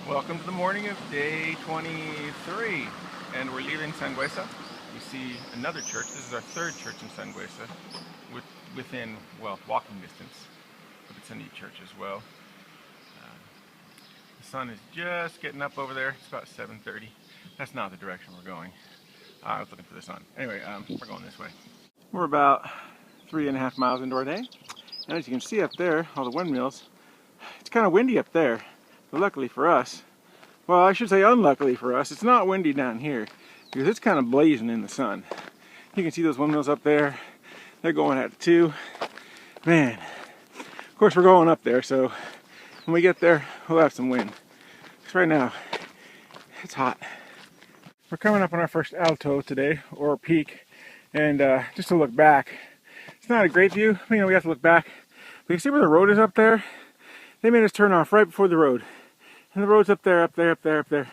Welcome to the morning of day 23, and we're leaving Sanguesa. You see another church. This is our third church in Sanguesa, within, well, walking distance, but it's a neat church as well. The sun is just getting up over there. It's about 7:30. That's not the direction we're going. I was looking for the sun. Anyway, we're going this way. We're about 3.5 miles into our day, and as you can see up there, all the windmills, it's kind of windy up there. But luckily for us, well, I should say unluckily for us, it's not windy down here because it's kind of blazing in the sun. You can see those windmills up there. They're going at it too. Man, of course we're going up there, so when we get there, we'll have some wind. Because right now, it's hot. We're coming up on our first alto today, or peak, and just to look back, it's not a great view. You know, we have to look back. But you see where the road is up there? They made us turn off right before the road. And the road's up there, up there, up there, up there.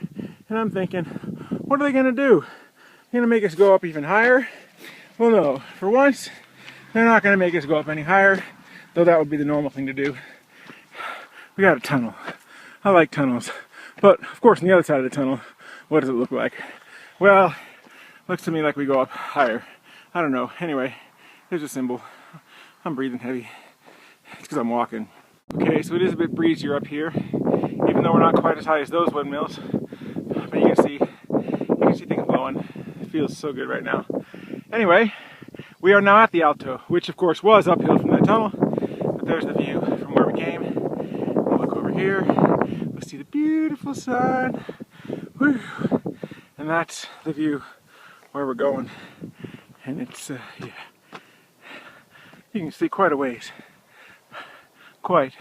And I'm thinking, what are they going to do? They're going to make us go up even higher? Well, no. For once, they're not going to make us go up any higher, though that would be the normal thing to do. We got a tunnel. I like tunnels. But, of course, on the other side of the tunnel, what does it look like? Well, looks to me like we go up higher. I don't know. Anyway, there's a symbol. I'm breathing heavy. It's because I'm walking. Okay, so it is a bit breezier up here, even though we're not quite as high as those windmills. But you can see things blowing. It feels so good right now. Anyway, we are now at the alto, which of course was uphill from that tunnel. But there's the view from where we came. We'll look over here. We'll see the beautiful sun. Whew. And that's the view where we're going. And it's, yeah. You can see quite a ways. Quite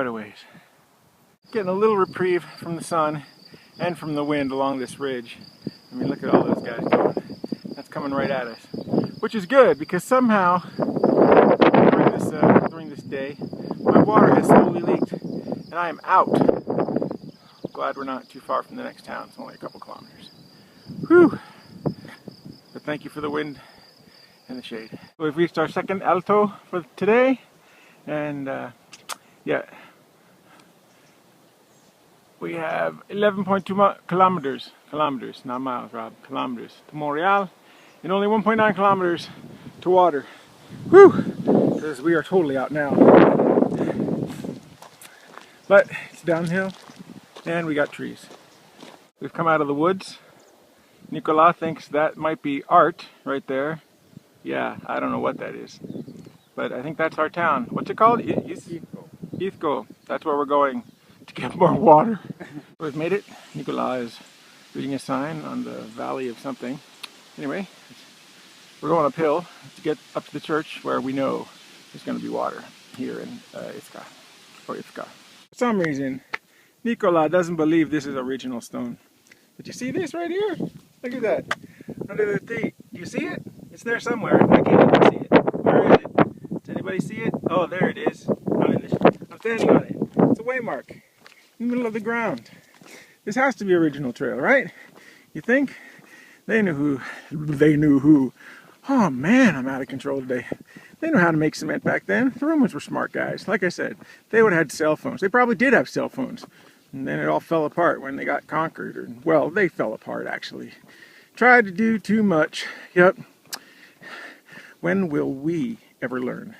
a ways. Getting a little reprieve from the sun and from the wind along this ridge. I mean, look at all those guys going. That's coming right at us. Which is good, because somehow, during this day, my water has slowly leaked, and I am out. Glad we're not too far from the next town. It's only a couple kilometers. Whew! But thank you for the wind and the shade. So we've reached our second alto for today. And yeah, we have 11.2 kilometers, not miles, Rob, kilometers to Monreal, and only 1.9 kilometers to water. Whew! Because we are totally out now. But it's downhill, and we got trees. We've come out of the woods. Nicolas thinks that might be art right there. Yeah, I don't know what that is. But I think that's our town. What's it called? Heathcote. That's where we're going to get more water. We've made it. Nicolas is reading a sign on the valley of something. Anyway, we're going uphill to get up to the church where we know there's going to be water here in Itzka. For some reason, Nicolas doesn't believe this is original stone. But you see this right here? Look at that. Under the tree. You see it? It's there somewhere. I can't even see it. Where is it? Does anybody see it? Oh, there it is. I'm standing on it. It's a waymark in the middle of the ground. This has to be original trail, right? You think? They knew who. Oh man, I'm out of control today. They knew how to make cement back then. The Romans were smart guys. Like I said, they would have had cell phones. They probably did have cell phones. And then it all fell apart when they got conquered. Well, they fell apart actually. Tried to do too much. Yep. When will we ever learn?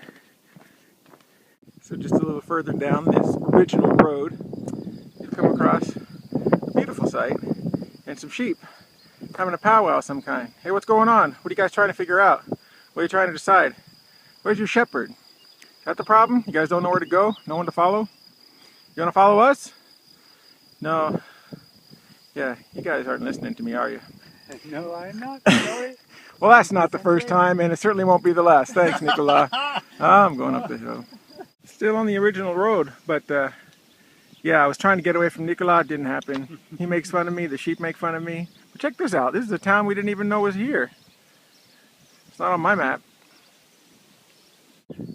So just a little further down this original road, you'll come across a beautiful sight and some sheep having a powwow of some kind. Hey, what's going on? What are you guys trying to figure out? What are you trying to decide? Where's your shepherd? Is that the problem? You guys don't know where to go? No one to follow? You want to follow us? No. Yeah, you guys aren't listening to me, are you? No, I'm not. Sorry. Well, that's not the first time, and it certainly won't be the last. Thanks, Nicolas. I'm going up the hill. Still on the original road, but yeah, I was trying to get away from Nicolas. It didn't happen. He makes fun of me. The sheep make fun of me. But check this out. This is a town we didn't even know was here. It's not on my map.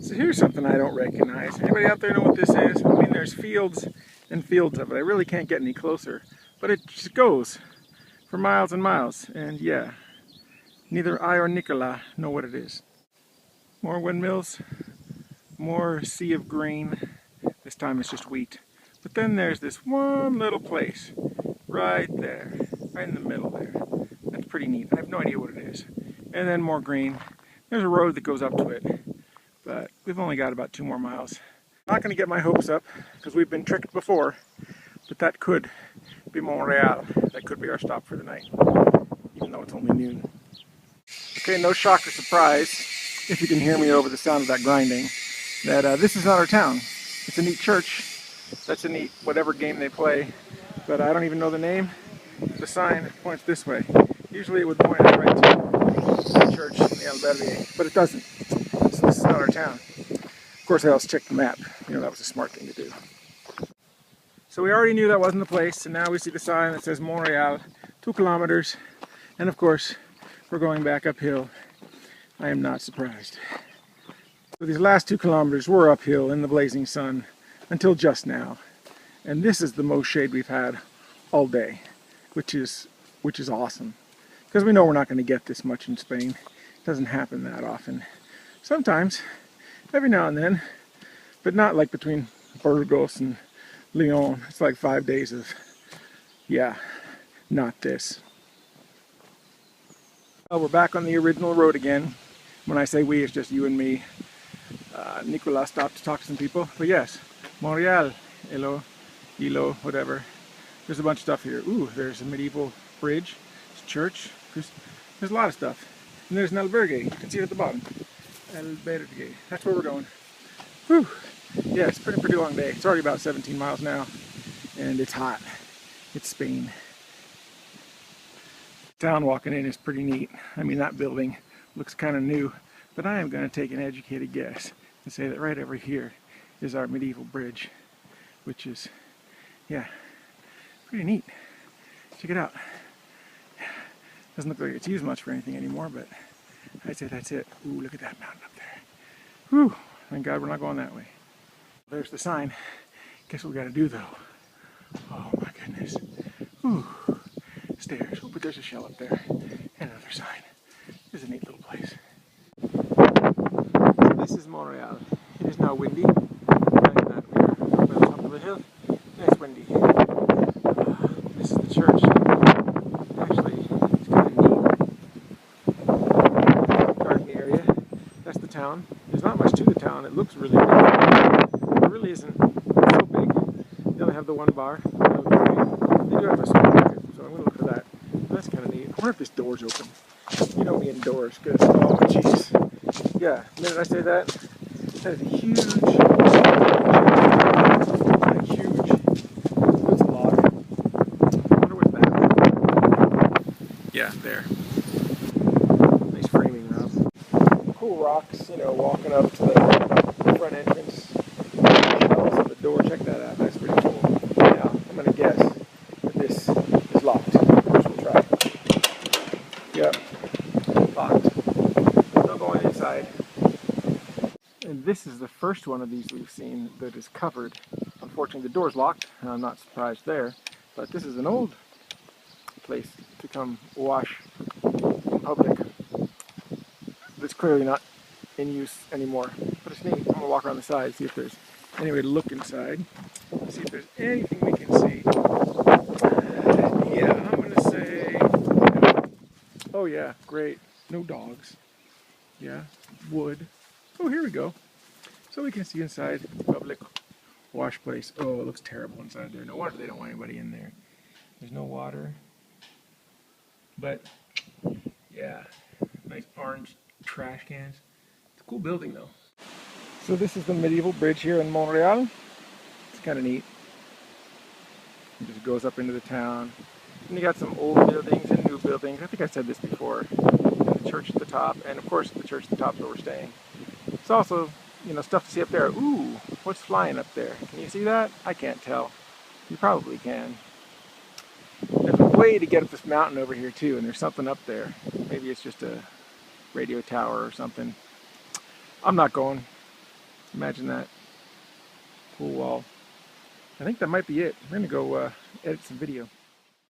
So here's something I don't recognize. Anybody out there know what this is? I mean, there's fields and fields of it. I really can't get any closer, but it just goes for miles and miles. And yeah, neither I or Nicolas know what it is. More windmills, more sea of green. This time it's just wheat. But then there's this one little place right there, right in the middle there. That's pretty neat. I have no idea what it is. And then more green. There's a road that goes up to it, but we've only got about 2 more miles. Not going to get my hopes up because we've been tricked before, but that could be Monreal. That could be our stop for the night, even though it's only noon. Okay, no shock or surprise, if you can hear me over the sound of that grinding, that this is not our town. It's a neat church. That's a neat whatever game they play, but I don't even know the name. The sign points this way. Usually it would point us right to the church in the albergue, but it doesn't. So this is not our town. Of course, I also checked the map. You know, that was a smart thing to do. So we already knew that wasn't the place, and now we see the sign that says Monreal, 2 kilometers, and of course, we're going back uphill. I am not surprised. So these last 2 kilometers were uphill in the blazing sun until just now. And this is the most shade we've had all day, which is awesome. Because we know we're not going to get this much in Spain. It doesn't happen that often. Sometimes, every now and then, but not like between Burgos and Leon. It's like 5 days of, yeah, not this. Well, we're back on the original road again. When I say we, it's just you and me. Nicolas stopped to talk to some people. But yes, Monreal, Hilo, whatever. There's a bunch of stuff here. Ooh, there's a medieval bridge. It's a church. There's a lot of stuff. And there's an albergue. You can see it at the bottom. Albergue. That's where we're going. Whew. Yeah, it's been a pretty long day. It's already about 17 miles now. And it's hot. It's Spain. Town walking in is pretty neat. I mean, that building looks kind of new. But I am going to take an educated guess and say that right over here is our medieval bridge. Which is, yeah, pretty neat. Check it out. Doesn't look like it's used much for anything anymore, but I'd say that's it. Ooh, look at that mountain up there. Whew, thank God we're not going that way. There's the sign. Guess what we got to do though? Oh my goodness. Ooh, stairs. Oh, but there's a shell up there. And another sign. This is a neat little place. So this is Monreal. It is now windy. Like that we are up at the top of the hill. And it's windy. This is the church. Actually, it's kind of neat. Garden area. That's the town. There's not much to the town. It looks really big. It really isn't so big. They only have the 1 bar. They do have a supermarket, so I'm going to look for that. That's kind of neat. I wonder if this door's open. You know me indoors, because, oh jeez. Yeah, the minute I say that, that is a huge, huge. It's a log. I wonder what's that. Yeah, there. Nice framing, Rob. Cool rocks, you know, walking up to the front entrance. Shells at the door. Check that out. That's pretty cool. Now, I'm going to guess that this is locked. Of course, we'll try. Yep. Locked. No going inside. And this is the first one of these we've seen that is covered. Unfortunately, the door's locked. I'm not surprised there. But this is an old place to come wash in public. It's clearly not in use anymore. But it's neat. I'm going to walk around the side, see if there's any way to look inside. See if there's anything we can see. Yeah, I'm going to say... Oh yeah, great. No dogs. Yeah, wood. Oh, here we go. So we can see inside the public wash place. Oh, it looks terrible inside there. No wonder they don't want anybody in there. There's no water. But, yeah, nice orange trash cans. It's a cool building though. So this is the medieval bridge here in Monreal. It's kind of neat. It just goes up into the town. And you got some old buildings and new buildings. I think I said this before. And the church at the top, and of course the church at the top is where we're staying. It's also, you know, stuff to see up there. Ooh, what's flying up there? Can you see that? I can't tell. You probably can. There's a way to get up this mountain over here too, and there's something up there. Maybe it's just a radio tower or something. I'm not going. Imagine that. Cool wall. I think that might be it. We're going to go edit some video.